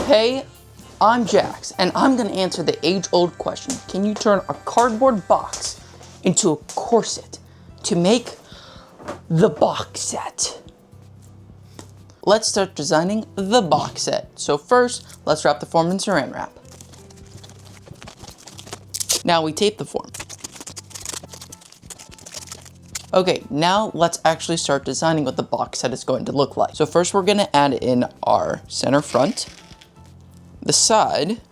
Hey, I'm Jax, and I'm gonna answer the age-old question. Can you turn a cardboard box into a corset to make the box set? Let's start designing the box set. So first, let's wrap the form in saran wrap. Now we tape the form. Okay, now let's actually start designing what the box set is going to look like. So first we're gonna add in our center front, the side,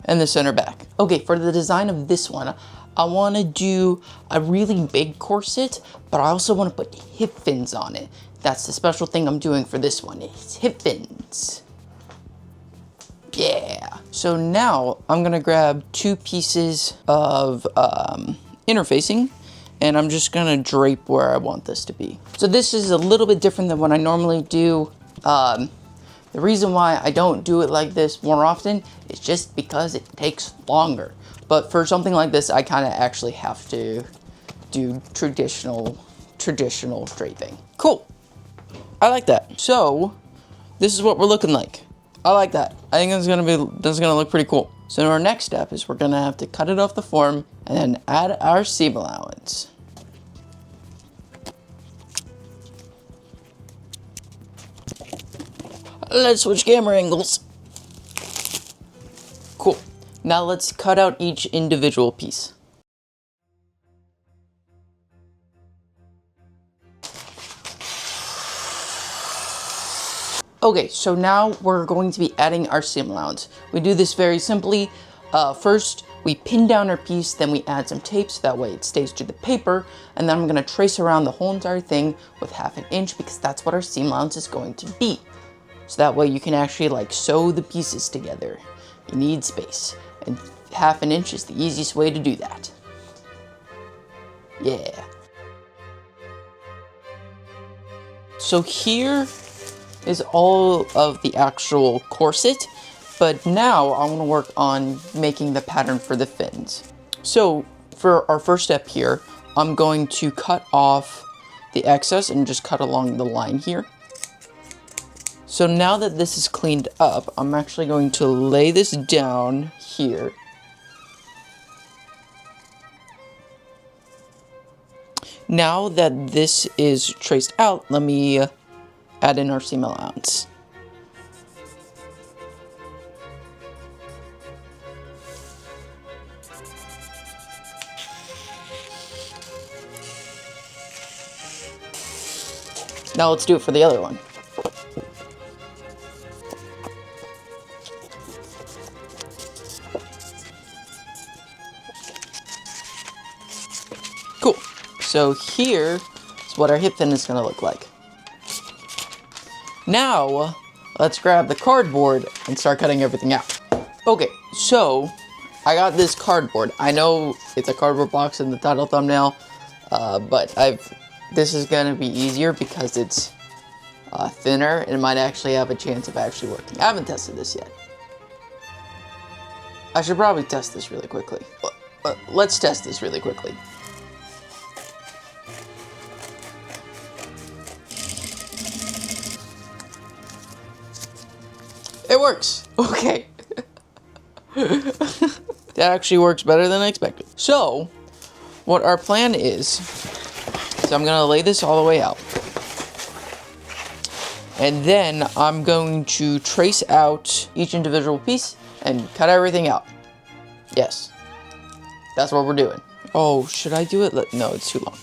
and the center back. Okay, for the design of this one, I wanna do a really big corset, but I also wanna put hip fins on it. That's the special thing I'm doing for this one, is hip fins. Yeah. So now I'm gonna grab 2 pieces of interfacing, and I'm just gonna drape where I want this to be. So this is a little bit different than what I normally do. The reason why I don't do it like this more often is just because it takes longer. But for something like this, I kind of actually have to do traditional draping. Cool. I like that. So this is what we're looking like. I like that. I think that's gonna look pretty cool. So our next step is we're gonna have to cut it off the form and then add our seam allowance. Let's switch camera angles. Cool. Now let's cut out each individual piece. Okay, so now we're going to be adding our seam allowance. We do this very simply. First, we pin down our piece, then we add some tape so that way it stays to the paper, and then I'm gonna trace around the whole entire thing with 1/2 inch because that's what our seam allowance is going to be. So that way you can actually like sew the pieces together. You need space, and 1/2 inch is the easiest way to do that. Yeah. So here is all of the actual corset, but now I want to work on making the pattern for the fins. So for our first step here, I'm going to cut off the excess and just cut along the line here. So now that this is cleaned up, I'm actually going to lay this down here. Now that this is traced out, let me add in our seam allowance. Now let's do it for the other one. Cool. So here is what our hip fin is going to look like. Now, let's grab the cardboard and start cutting everything out. Okay, so I got this cardboard. I know it's a cardboard box in the title thumbnail, but this is gonna be easier because it's thinner and might actually have a chance of actually working. I haven't tested this yet. I should probably test this really quickly. Let's test this really quickly. It works. Okay. That actually works better than I expected. So, what our plan is I'm gonna lay this all the way out. And then I'm going to trace out each individual piece and cut everything out. Yes. That's what we're doing. Oh, should I do it? No, it's too long.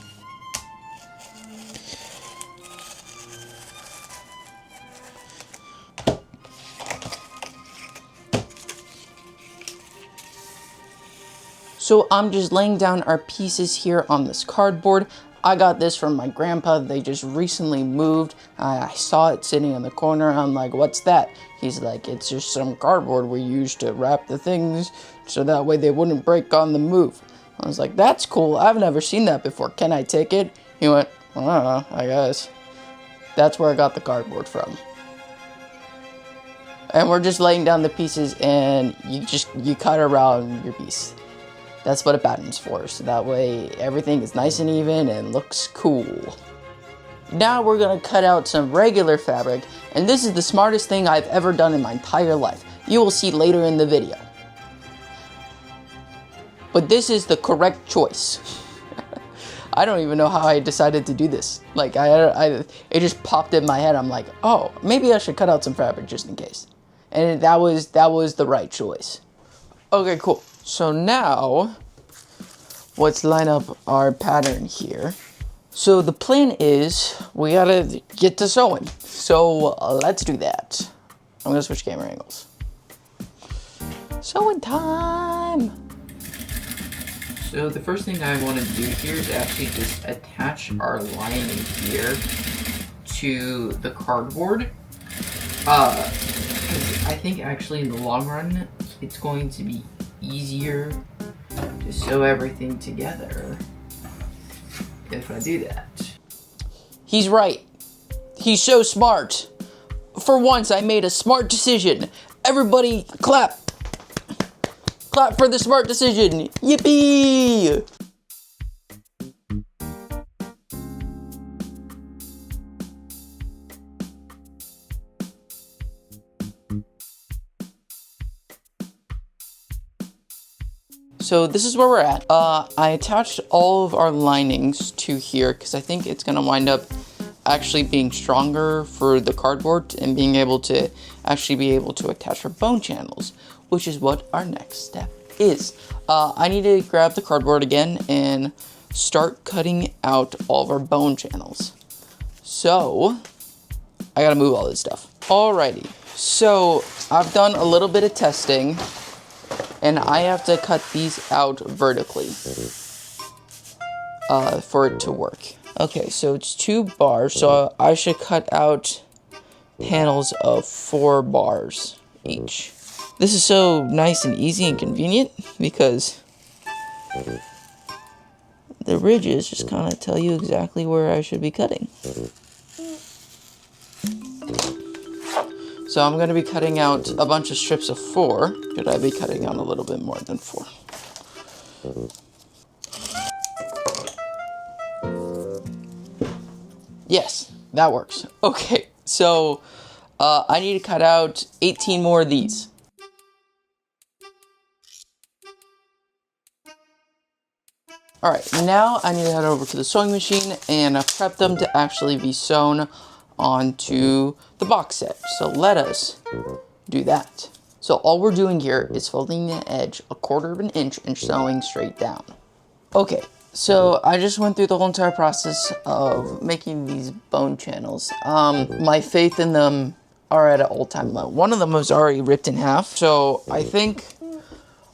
So I'm just laying down our pieces here on this cardboard. I got this from my grandpa. They just recently moved. I saw it sitting in the corner. I'm like, what's that? He's like, it's just some cardboard we used to wrap the things so that way they wouldn't break on the move. I was like, that's cool. I've never seen that before. Can I take it? He went, I don't know, I guess. That's where I got the cardboard from. And we're just laying down the pieces and you cut around your piece. That's what a pattern's for, so that way everything is nice and even and looks cool. Now we're gonna cut out some regular fabric, and this is the smartest thing I've ever done in my entire life. You will see later in the video. But this is the correct choice. I don't even know how I decided to do this. Like, it just popped in my head. I'm like, oh, maybe I should cut out some fabric just in case. And that was the right choice. Okay, cool. So now, let's line up our pattern here. So the plan is, we gotta get to sewing. So let's do that. I'm gonna switch camera angles. Sewing time! So the first thing I want to do here is actually just attach our lining here to the cardboard. Because I think actually in the long run, it's going to be easier to sew everything together if I do that. He's right. He's so smart. For once, I made a smart decision. Everybody clap. Clap for the smart decision. Yippee! So this is where we're at. I attached all of our linings to here because I think it's gonna wind up actually being stronger for the cardboard and being able to actually be able to attach our bone channels, which is what our next step is. I need to grab the cardboard again and start cutting out all of our bone channels. So I gotta move all this stuff. Alrighty, so I've done a little bit of testing and I have to cut these out vertically for it to work. Okay, so it's 2 bars, so I should cut out panels of 4 bars each. This is so nice and easy and convenient because the ridges just kind of tell you exactly where I should be cutting. So I'm going to be cutting out a bunch of strips of 4. Should I be cutting out a little bit more than 4? Yes, that works. Okay, so I need to cut out 18 more of these. Alright, now I need to head over to the sewing machine and prep them to actually be sewn onto the box set. So let us do that. So all we're doing here is folding the edge 1/4 of an inch and sewing straight down. Okay, so I just went through the whole entire process of making these bone channels. My faith in them are at an all-time low. One of them was already ripped in half, so I think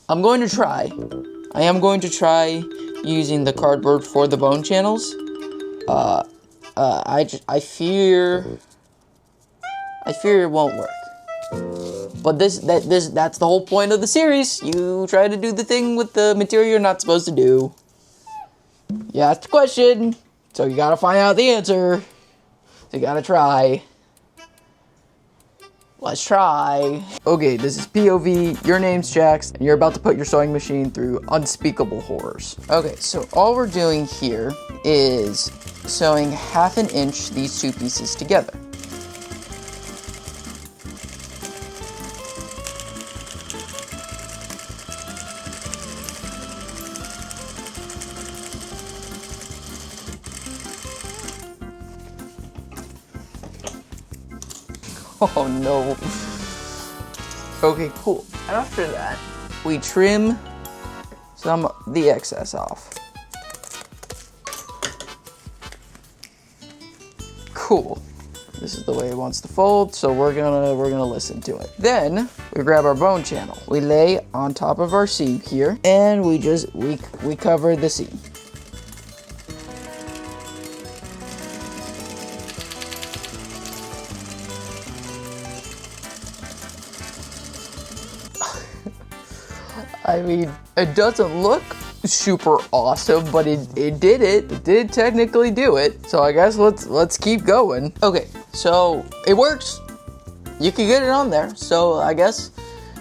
I'm going to try. I am going to try using the cardboard for the bone channels. I fear it won't work. But that's the whole point of the series. You try to do the thing with the material you're not supposed to do. You asked the question, so you gotta find out the answer. So you gotta try. Let's try. Okay, this is POV, your name's Jax, and you're about to put your sewing machine through unspeakable horrors. Okay, so all we're doing here is sewing 1/2 inch these 2 pieces together. Oh no. Okay, cool. And after that, we trim some of the excess off. Cool. This is the way it wants to fold, so we're gonna listen to it. Then we grab our bone channel. We lay on top of our seam here, and we cover the seam. I mean, it doesn't look super awesome, but it did it. It did technically do it. So I guess let's keep going. Okay, so it works. You can get it on there. So I guess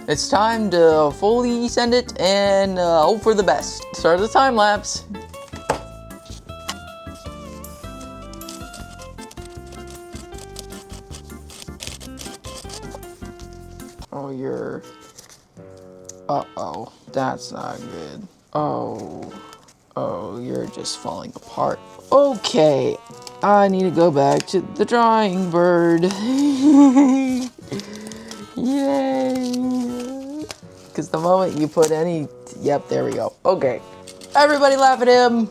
it's time to fully send it and hope for the best. Start the time lapse. Oh, you're... Uh-oh. That's not good. Oh. Oh, you're just falling apart. Okay. I need to go back to the drawing board. Yay. Because the moment you put any... Yep, there we go. Okay. Everybody laugh at him.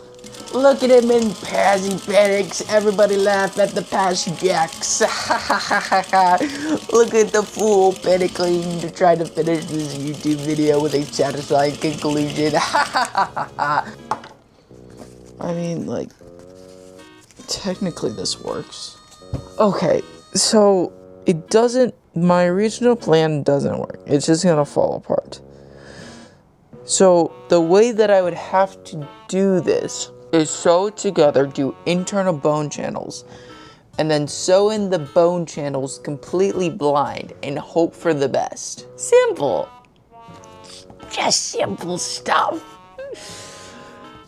Look at him in Pazzy Panics. Everybody laugh at the past jacks. Look at the fool panicking to try to finish this YouTube video with a satisfying conclusion. I mean, like, technically this works. Okay, so it doesn't, my original plan doesn't work. It's just gonna fall apart. So the way that I would have to do this is sew together, do internal bone channels, and then sew in the bone channels completely blind and hope for the best. Simple. Just simple stuff.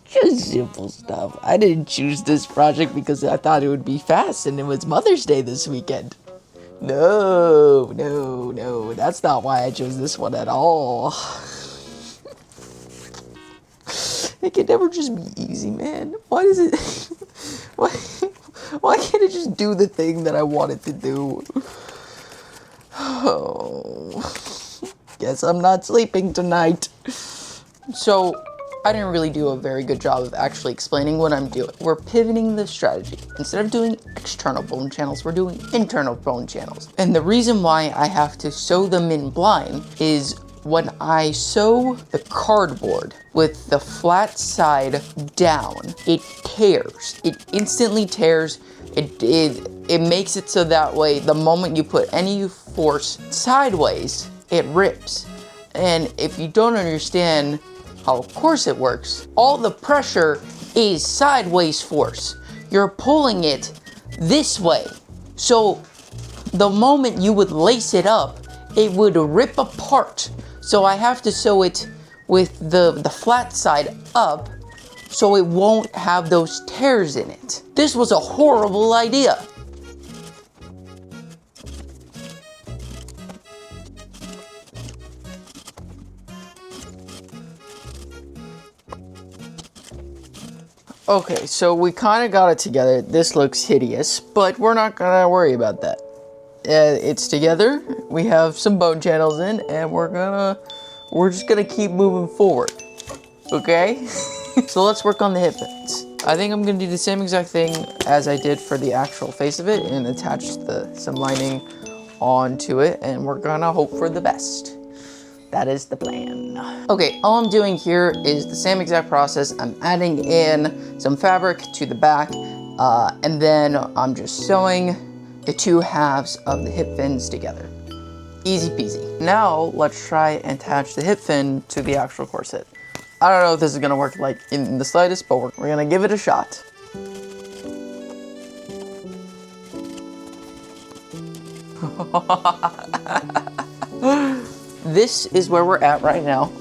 Just simple stuff. I didn't choose this project because I thought it would be fast and it was Mother's Day this weekend. No, no, no. That's not why I chose this one at all. It can never just be easy, man. Why does it... Why can't it just do the thing that I want it to do? Oh. Guess I'm not sleeping tonight. So, I didn't really do a very good job of actually explaining what I'm doing. We're pivoting the strategy. Instead of doing external bone channels, we're doing internal bone channels. And the reason why I have to sew them in blind is when I sew the cardboard with the flat side down, it tears. It instantly tears. It makes it so that way the moment you put any force sideways, it rips. And if you don't understand how corset works, all the pressure is sideways force. You're pulling it this way. So the moment you would lace it up, it would rip apart. So I have to sew it with the flat side up so it won't have those tears in it. This was a horrible idea. Okay, so we kind of got it together. This looks hideous, but we're not gonna worry about that. It's together. We have some bone channels in, and we're just gonna keep moving forward. Okay? So let's work on the hip fins. I think I'm gonna do the same exact thing as I did for the actual face of it and attach some lining onto it, and we're gonna hope for the best. That is the plan. Okay, all I'm doing here is the same exact process. I'm adding in some fabric to the back, and then I'm just sewing the two halves of the hip fins together. Easy peasy. Now, let's try and attach the hip fin to the actual corset. I don't know if this is gonna work like in the slightest, but we're gonna give it a shot. This is where we're at right now.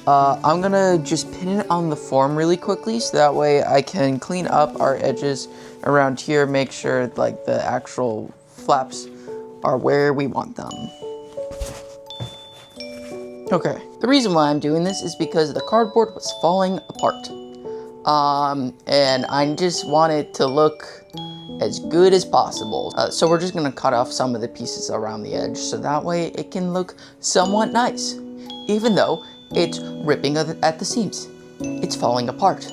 I'm gonna just pin it on the form really quickly so that way I can clean up our edges around here, make sure like the actual flaps are where we want them. Okay, the reason why I'm doing this is because the cardboard was falling apart. And I just want it to look as good as possible. So we're just gonna cut off some of the pieces around the edge so that way it can look somewhat nice, even though it's ripping at the seams. It's falling apart.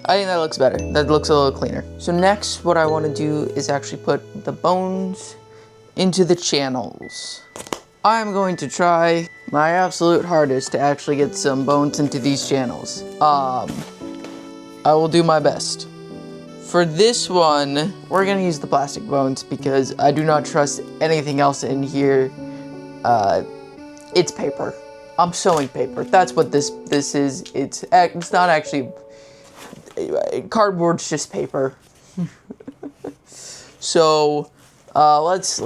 I think that looks better. That looks a little cleaner. So next, what I want to do is actually put the bones into the channels. I'm going to try my absolute hardest to actually get some bones into these channels. I will do my best. For this one, we're gonna use the plastic bones because I do not trust anything else in here. It's paper. I'm sewing paper. That's what this is. It's not actually, cardboard's just paper. So, Let's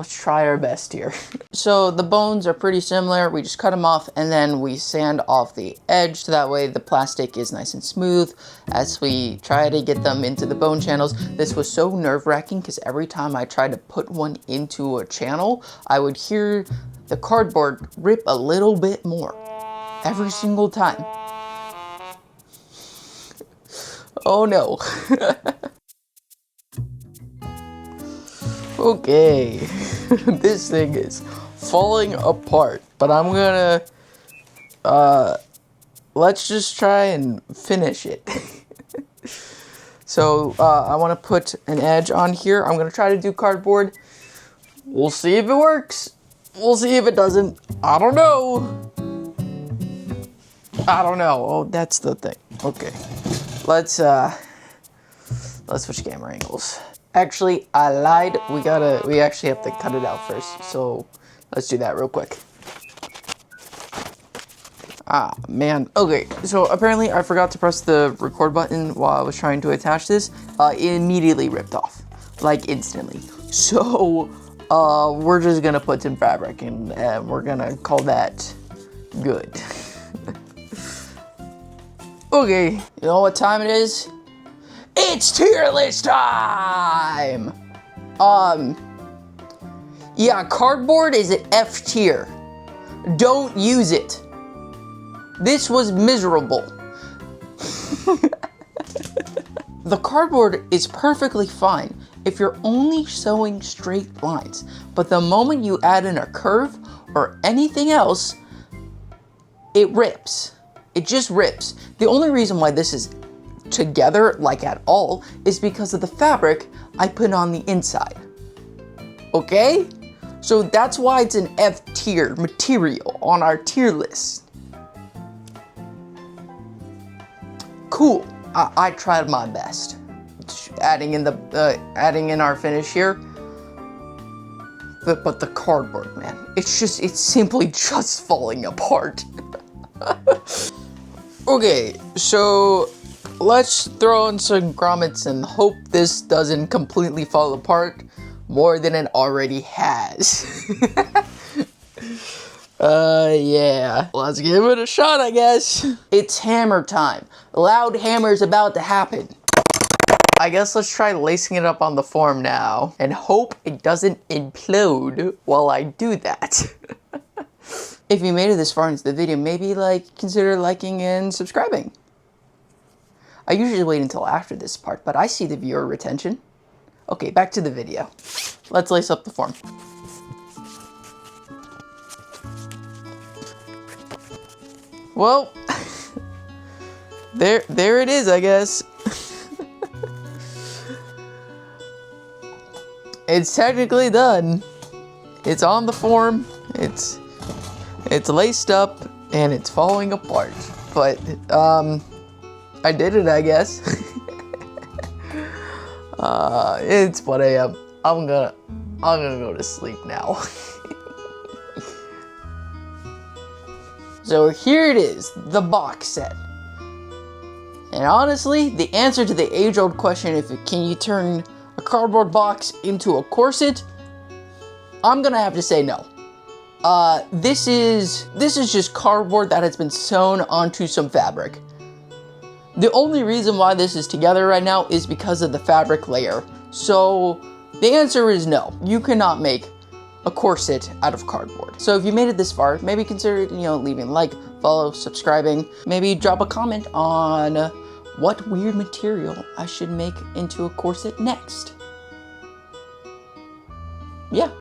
try our best here. So the bones are pretty similar. We just cut them off and then we sand off the edge so that way the plastic is nice and smooth as we try to get them into the bone channels. This was so nerve-wracking because every time I tried to put one into a channel, I would hear the cardboard rip a little bit more every single time. Oh no. Okay, this thing is falling apart, but I'm gonna, let's just try and finish it. So, I want to put an edge on here. I'm gonna try to do cardboard. We'll see if it works. We'll see if it doesn't. I don't know. Oh, that's the thing. Okay, let's switch camera angles. Actually, I lied. We actually have to cut it out first. So let's do that real quick. Ah, man. Okay, so apparently I forgot to press the record button while I was trying to attach this. It immediately ripped off, like instantly. So, we're just gonna put some fabric and we're gonna call that good. Okay, you know what time it is? It's tier list time! Yeah, cardboard is an F tier. Don't use it. This was miserable. The cardboard is perfectly fine if you're only sewing straight lines, but the moment you add in a curve or anything else, it rips. It just rips. The only reason why this is together, like at all, is because of the fabric I put on the inside. Okay? So that's why it's an F tier material on our tier list. Cool. I tried my best. Adding in our finish here. But the cardboard, man. It's simply just falling apart. Okay, so let's throw in some grommets and hope this doesn't completely fall apart more than it already has. Yeah. Let's give it a shot, I guess. It's hammer time. Loud hammer's about to happen. I guess let's try lacing it up on the form now and hope it doesn't implode while I do that. If you made it this far into the video, maybe consider liking and subscribing. I usually wait until after this part, but I see the viewer retention. Okay, back to the video. Let's lace up the form. Well, there it is, I guess. It's technically done. It's on the form. It's laced up and it's falling apart. But I did it, I guess. It's 1 a.m. I'm gonna go to sleep now. So here it is, the box set. And honestly, the answer to the age-old question, can you turn a cardboard box into a corset? I'm gonna have to say no. This is just cardboard that has been sewn onto some fabric. The only reason why this is together right now is because of the fabric layer. So the answer is no. You cannot make a corset out of cardboard. So if you made it this far, maybe consider, leaving a like, follow, subscribing. Maybe drop a comment on what weird material I should make into a corset next. Yeah.